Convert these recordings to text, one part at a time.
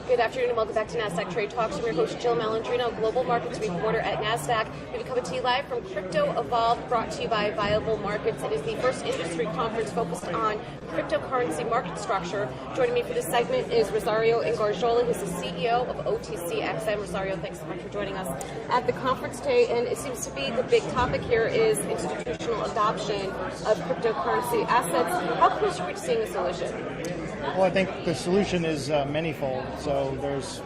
Good afternoon and welcome back to Nasdaq Trade Talks. I'm your host, Jill Malandrino, Global Markets Reporter at Nasdaq. We come to you live from Crypto Evolve, brought to you by Viable Markets. It is the first industry conference focused on cryptocurrency market structure. Joining me for this segment is Rosario Ingarjola, who's the CEO of OTCXN. Rosario, thanks so much for joining us at the conference today. And it seems to be the big topic here is institutional adoption of cryptocurrency assets. How close are we to seeing a solution? Well, I think the solution is manifold. So there's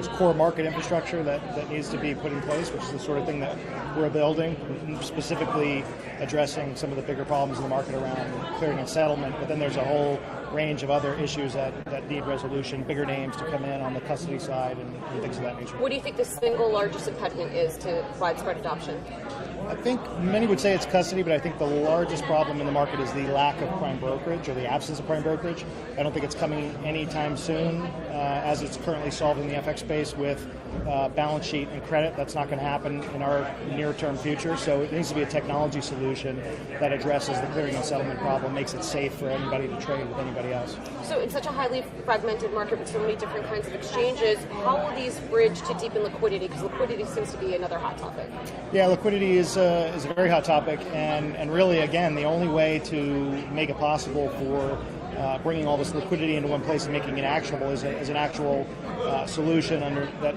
core market infrastructure that needs to be put in place, which is the sort of thing that we're building, specifically addressing some of the bigger problems in the market around clearing and settlement. But then there's a whole range of other issues that need resolution, bigger names to come in on the custody side and things of that nature. What do you think the single largest impediment is to widespread adoption? I think many would say it's custody, but I think the largest problem in the market is the lack of prime brokerage or the absence of prime brokerage. I don't think it's coming anytime soon, as it's currently solved in the FX space with balance sheet and credit. That's not going to happen in our near-term future, so it needs to be a technology solution that addresses the clearing and settlement problem, makes it safe for anybody to trade with anybody else. So in such a highly fragmented market with so many different kinds of exchanges, how will these bridge to deepen liquidity? Because liquidity seems to be another hot topic. Yeah, liquidity is a very hot topic, and really, again, the only way to make it possible for bringing all this liquidity into one place and making it actionable is an actual solution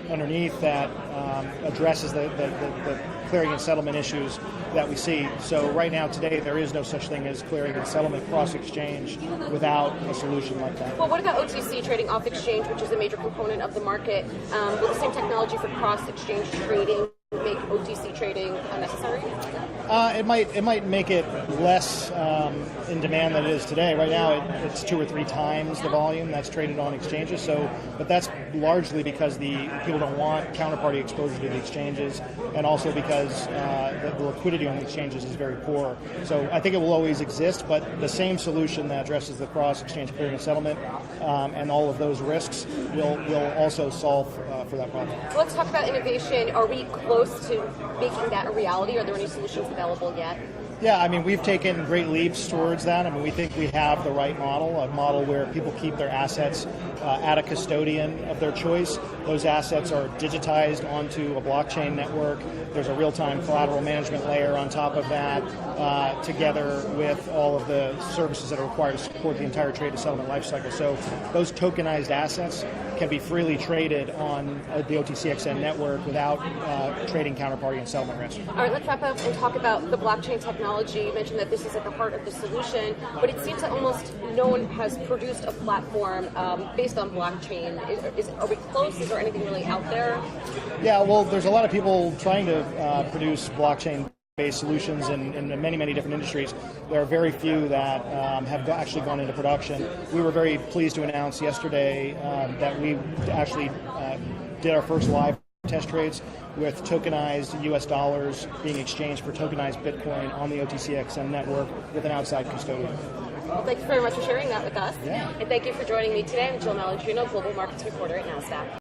underneath that addresses the clearing and settlement issues that we see. So right now, today, there is no such thing as clearing and settlement cross-exchange without a solution like that. Well, what about OTC trading off-exchange, which is a major component of the market? Will the same technology for cross-exchange trading make OTC trading unnecessary? It might make it less in demand than it is today. Right now, it's 2 or 3 times the volume that's traded on exchanges. But that's largely because the people don't want counterparty exposure to the exchanges, and also because the liquidity on the exchanges is very poor. So I think it will always exist, but the same solution that addresses the cross-exchange clearing and settlement and all of those risks will also solve for that problem. So let's talk about innovation. Are we close to making that a reality? Are there any solutions available yet? Yeah, I mean, we've taken great leaps towards that. I mean, we think we have the right model, a model where people keep their assets at a custodian of their choice. Those assets are digitized onto a blockchain network. There's a real-time collateral management layer on top of that, together with all of the services that are required to support the entire trade to settlement lifecycle. So those tokenized assets can be freely traded on the OTCXN network without trading counterparty and settlement risk. All right, let's wrap up and talk about the blockchain technology. You mentioned that this is at the heart of the solution, but it seems that almost no one has produced a platform based on blockchain. Are we close? Is there anything really out there? Yeah, well, there's a lot of people trying to produce blockchain-based solutions in many, many different industries. There are very few that have actually gone into production. We were very pleased to announce yesterday that we actually did our first live test trades with tokenized US dollars being exchanged for tokenized Bitcoin on the OTCXN network with an outside custodian. Well, thank you very much for sharing that with us. Yeah. And thank you for joining me today. I'm Jill Malandrino, Global Markets Reporter at Nasdaq.